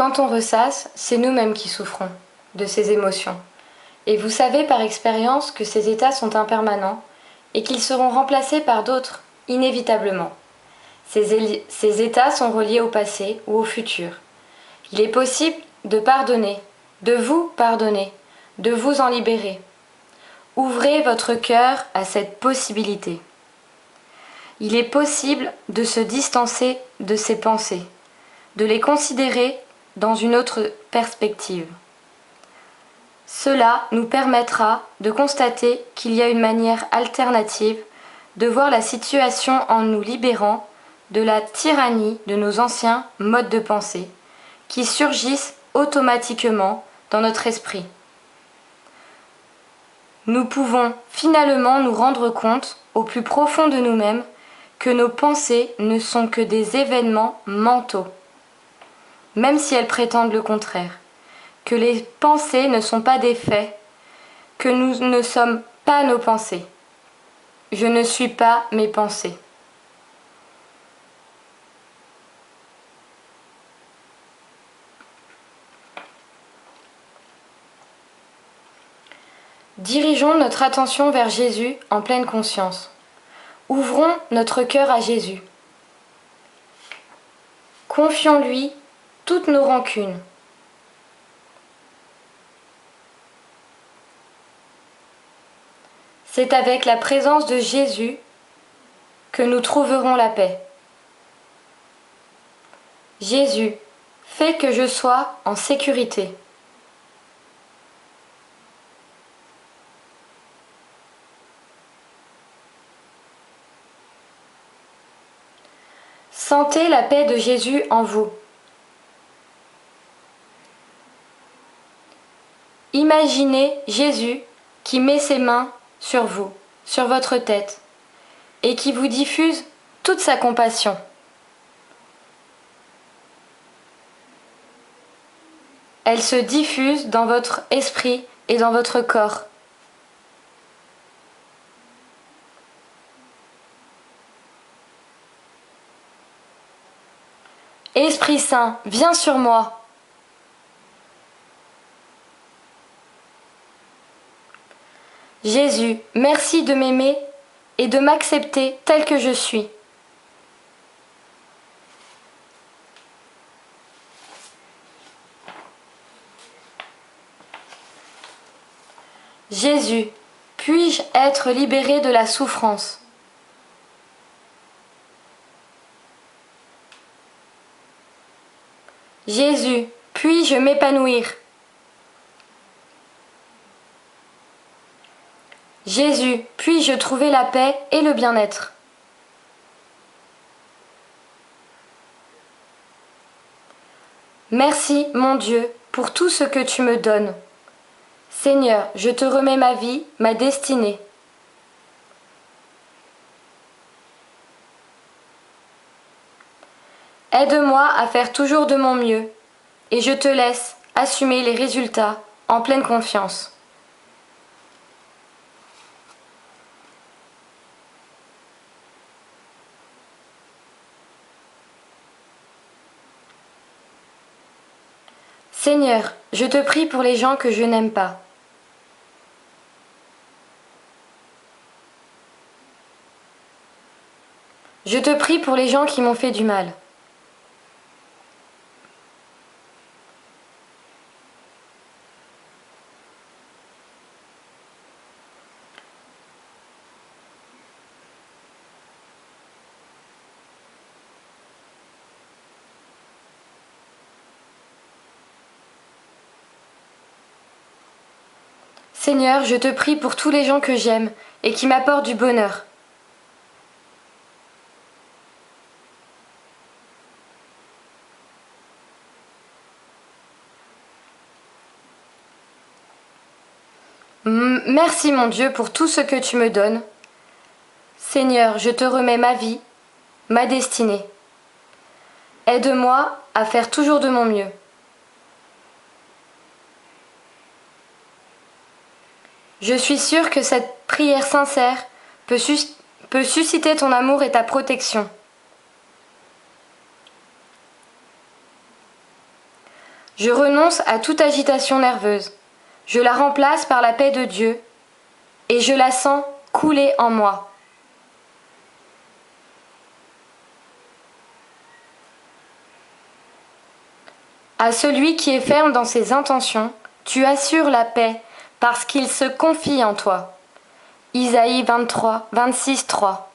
Quand on ressasse, c'est nous-mêmes qui souffrons de ces émotions. Et vous savez par expérience que ces états sont impermanents et qu'ils seront remplacés par d'autres, inévitablement. Ces états sont reliés au passé ou au futur. Il est possible de pardonner, de vous pardonner, de vous en libérer. Ouvrez votre cœur à cette possibilité. Il est possible de se distancer de ces pensées, de les considérer dans une autre perspective. Cela nous permettra de constater qu'il y a une manière alternative de voir la situation en nous libérant de la tyrannie de nos anciens modes de pensée qui surgissent automatiquement dans notre esprit. Nous pouvons finalement nous rendre compte au plus profond de nous-mêmes que nos pensées ne sont que des événements mentaux, même si elles prétendent le contraire, que les pensées ne sont pas des faits, que nous ne sommes pas nos pensées. Je ne suis pas mes pensées. Dirigeons notre attention vers Jésus en pleine conscience. Ouvrons notre cœur à Jésus. Confions-lui toutes nos rancunes. C'est avec la présence de Jésus que nous trouverons la paix. Jésus, fais que je sois en sécurité. Sentez la paix de Jésus en vous. Imaginez Jésus qui met ses mains sur vous, sur votre tête, et qui vous diffuse toute sa compassion. Elle se diffuse dans votre esprit et dans votre corps. Esprit Saint, viens sur moi. Jésus, merci de m'aimer et de m'accepter tel que je suis. Jésus, puis-je être libéré de la souffrance? Jésus, puis-je m'épanouir? Jésus, puis-je trouver la paix et le bien-être? Merci, mon Dieu, pour tout ce que tu me donnes. Seigneur, je te remets ma vie, ma destinée. Aide-moi à faire toujours de mon mieux, et je te laisse assumer les résultats en pleine confiance. Seigneur, je te prie pour les gens que je n'aime pas. Je te prie pour les gens qui m'ont fait du mal. Seigneur, je te prie pour tous les gens que j'aime et qui m'apportent du bonheur. Merci mon Dieu pour tout ce que tu me donnes. Seigneur, je te remets ma vie, ma destinée. Aide-moi à faire toujours de mon mieux. Je suis sûre que cette prière sincère peut susciter ton amour et ta protection. Je renonce à toute agitation nerveuse. Je la remplace par la paix de Dieu et je la sens couler en moi. À celui qui est ferme dans ses intentions, tu assures la paix parce qu'il se confie en toi. Isaïe 26, 3.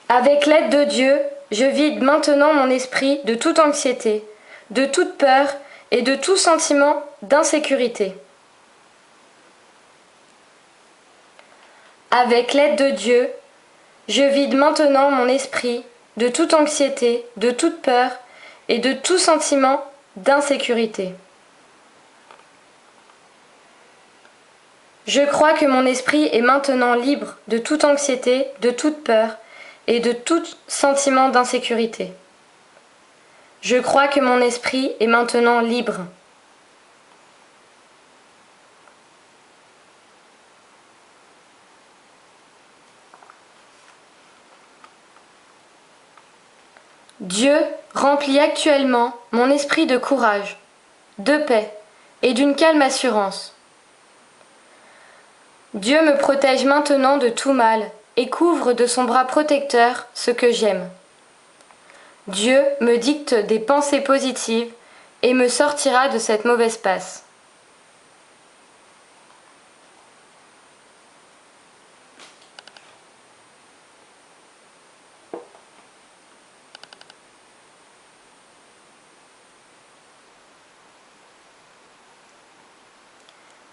Avec l'aide de Dieu, je vide maintenant mon esprit de toute anxiété, de toute peur et de tout sentiment d'insécurité. Avec l'aide de Dieu, je vide maintenant mon esprit de toute anxiété, de toute peur et de tout sentiment d'insécurité. Je crois que mon esprit est maintenant libre de toute anxiété, de toute peur et de tout sentiment d'insécurité. Je crois que mon esprit est maintenant libre. Dieu remplit actuellement mon esprit de courage, de paix et d'une calme assurance. Dieu me protège maintenant de tout mal et couvre de son bras protecteur ce que j'aime. Dieu me dicte des pensées positives et me sortira de cette mauvaise passe.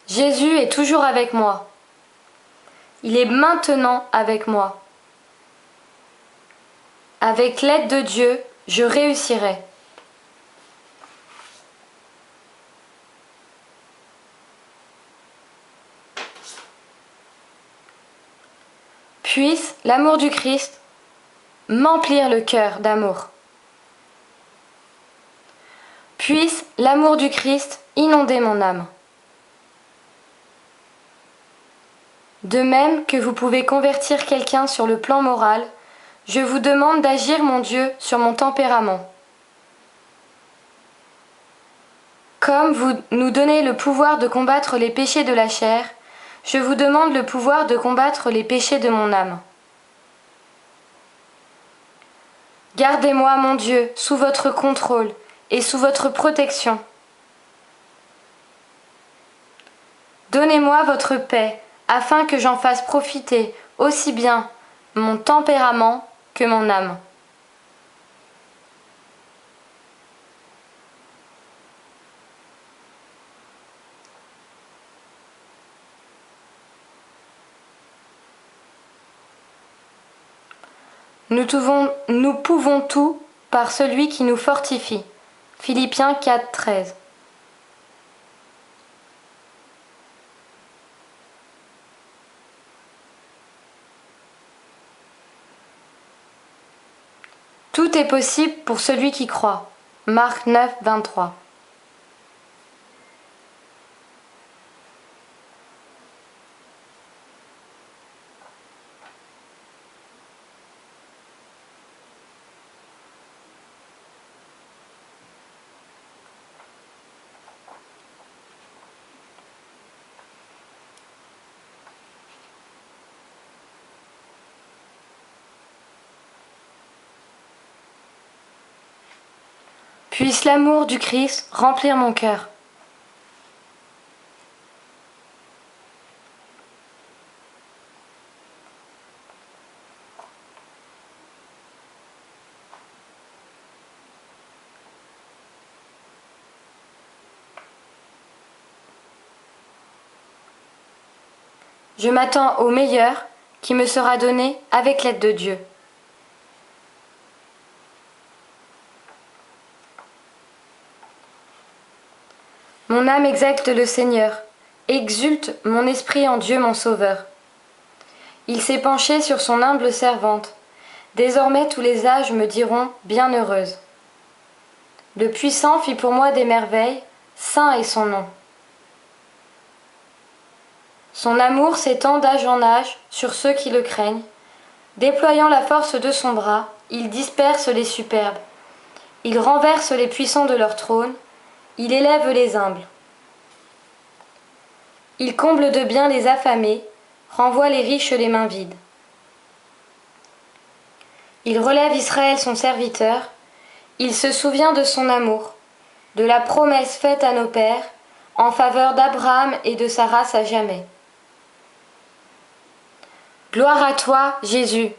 Jésus est toujours avec moi. Il est maintenant avec moi. Avec l'aide de Dieu, je réussirai. Puisse l'amour du Christ m'emplir le cœur d'amour. Puisse l'amour du Christ inonder mon âme. De même que vous pouvez convertir quelqu'un sur le plan moral, je vous demande d'agir, mon Dieu, sur mon tempérament. Comme vous nous donnez le pouvoir de combattre les péchés de la chair, je vous demande le pouvoir de combattre les péchés de mon âme. Gardez-moi, mon Dieu, sous votre contrôle et sous votre protection. Donnez-moi votre paix, afin que j'en fasse profiter aussi bien mon tempérament que mon âme. Nous pouvons tout par celui qui nous fortifie. Philippiens 4, 13. Tout est possible pour celui qui croit. Marc 9, 23. Puisse l'amour du Christ remplir mon cœur. Je m'attends au meilleur qui me sera donné avec l'aide de Dieu. Mon âme exalte le Seigneur, exulte mon esprit en Dieu mon Sauveur. Il s'est penché sur son humble servante. Désormais tous les âges me diront bienheureuse. Le Puissant fit pour moi des merveilles, saint est son nom. Son amour s'étend d'âge en âge sur ceux qui le craignent, Déployant la force de son bras, il disperse les superbes. Il renverse les puissants de leur trône, il élève les humbles. Il comble de biens les affamés, renvoie les riches les mains vides. Il relève Israël son serviteur, il se souvient de son amour, de la promesse faite à nos pères, en faveur d'Abraham et de sa race à jamais. Gloire à toi, Jésus,